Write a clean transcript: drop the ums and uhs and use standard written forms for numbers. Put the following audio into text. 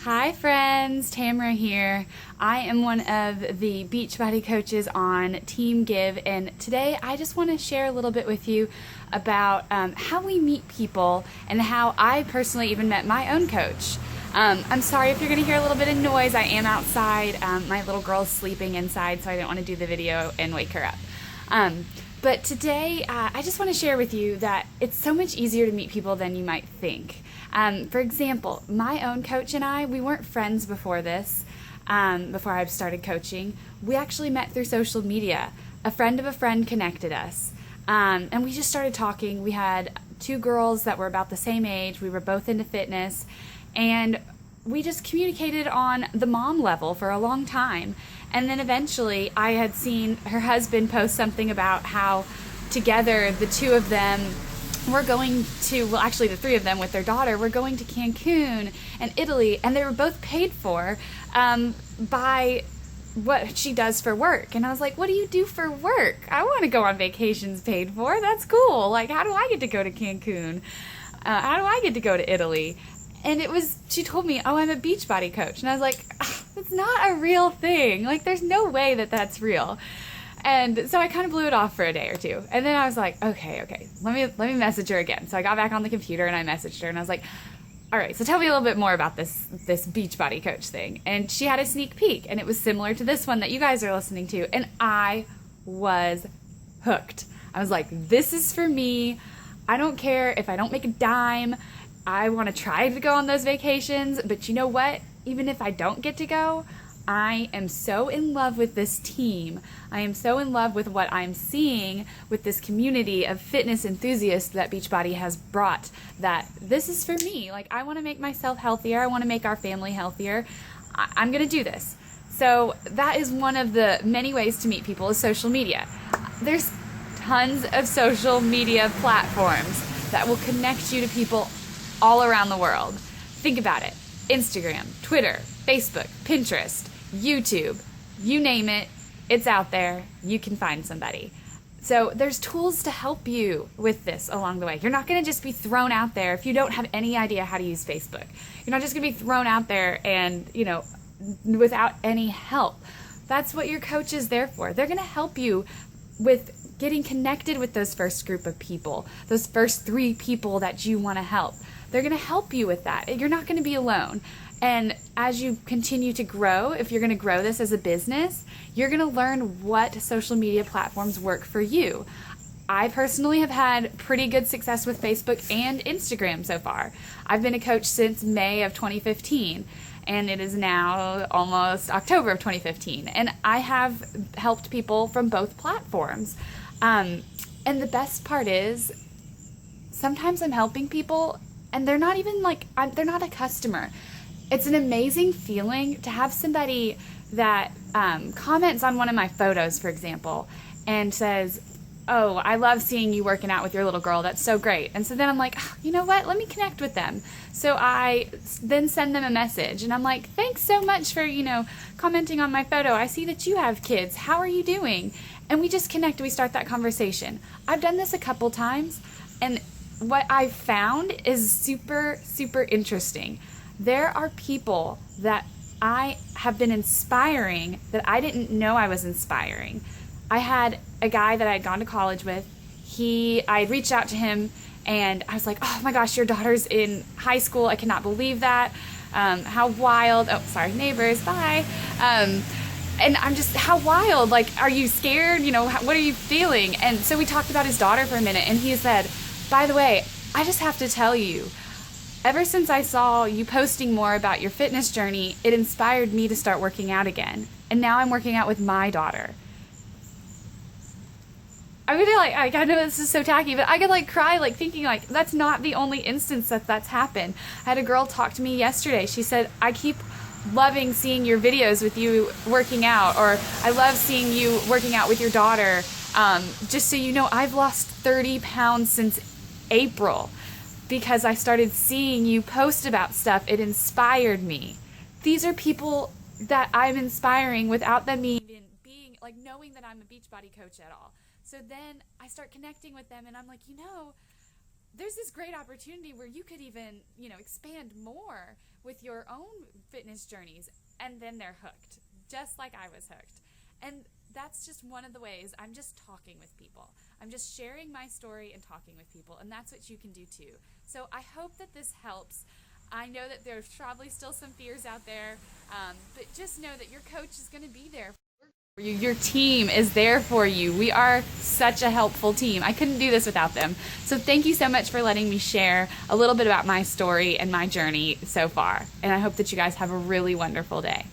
Hi friends, Tamara here. I am one of the Beachbody coaches on Team Give, and today I just want to share a little bit with you about how we meet people and how I personally even met my own coach. I'm sorry if you're going to hear a little bit of noise. I am outside. My little girl's sleeping inside, so I didn't want to do the video and wake her up. But today, I just want to share with you that it's so much easier to meet people than you might think. For example, my own coach and I, we weren't friends before this, before I started coaching. We actually met through social media. A friend of a friend connected us, and we just started talking. We had two girls that were about the same age. We were both into fitness, and we just communicated on the mom level for a long time. And then eventually I had seen her husband post something about how together the two of them were going to, well actually the three of them with their daughter, were going to Cancun and Italy, and they were both paid for by what she does for work. And I was like, what do you do for work? I want to go on vacations paid for. That's cool. Like, how do I get to go to Cancun? How do I get to go to Italy? And she told me, oh, I'm a Beachbody coach. And I was like, that's not a real thing. Like, there's no way that that's real. And so I kind of blew it off for a day or two. And then I was like, okay, let me message her again. So I got back on the computer and I messaged her and I was like, all right, so tell me a little bit more about this Beachbody coach thing. And she had a sneak peek, and it was similar to this one that you guys are listening to. And I was hooked. I was like, this is for me. I don't care if I don't make a dime. I want to try to go on those vacations, but you know what? Even if I don't get to go, I am so in love with this team. I am so in love with what I'm seeing with this community of fitness enthusiasts that Beachbody has brought, that this is for me. Like, I want to make myself healthier. I want to make our family healthier. I'm going to do this. So that is one of the many ways to meet people, is social media. There's tons of social media platforms that will connect you to people all around the world. Think about it. Instagram, Twitter, Facebook, Pinterest, YouTube, you name it, it's out there. You can find somebody. So there's tools to help you with this along the way. You're not going to just be thrown out there if you don't have any idea how to use Facebook. You're not just going to be thrown out there and, without any help. That's what your coach is there for. They're going to help you with getting connected with those first group of people, those first 3 people that you want to help. They're going to help you with that. You're not going to be alone. And as you continue to grow, if you're going to grow this as a business, you're going to learn what social media platforms work for you. I personally have had pretty good success with Facebook and Instagram so far. I've been a coach since May of 2015, and it is now almost October of 2015. And I have helped people from both platforms. And the best part is, sometimes I'm helping people and they're not even they're not a customer. It's an amazing feeling to have somebody that comments on one of my photos, for example, and says, oh, I love seeing you working out with your little girl. That's so great. And so then I'm like, oh, you know what? Let me connect with them. So I then send them a message and I'm like, thanks so much for, commenting on my photo. I see that you have kids. How are you doing? And we just connect. We start that conversation. I've done this a couple times, and what I've found is super, super interesting. There are people that I have been inspiring that I didn't know I was inspiring. I had a guy that I had gone to college with. I reached out to him and I was like, oh my gosh, your daughter's in high school. I cannot believe that. How wild. Oh, sorry, neighbors, bye. And I'm just, how wild. Like, are you scared? What are you feeling? And so we talked about his daughter for a minute, and he said, by the way, I just have to tell you, ever since I saw you posting more about your fitness journey, it inspired me to start working out again. And now I'm working out with my daughter. I know this is so tacky, but I could cry, thinking that's not the only instance that's happened. I had a girl talk to me yesterday. She said, I keep loving seeing your videos with you working out, or I love seeing you working out with your daughter. Just so you know, I've lost 30 pounds since April because I started seeing you post about stuff. It inspired me. These are people that I'm inspiring without them even being, knowing that I'm a Beachbody coach at all. So then I start connecting with them and I'm like, there's this great opportunity where you could even, expand more with your own fitness journeys, and then they're hooked, just like I was hooked. And that's just one of the ways. I'm just talking with people. I'm just sharing my story and talking with people, and that's what you can do too. So I hope that this helps. I know that there's probably still some fears out there, but just know that your coach is going to be there for you. Your team is there for you. We are such a helpful team. I couldn't do this without them. So thank you so much for letting me share a little bit about my story and my journey so far. And I hope that you guys have a really wonderful day.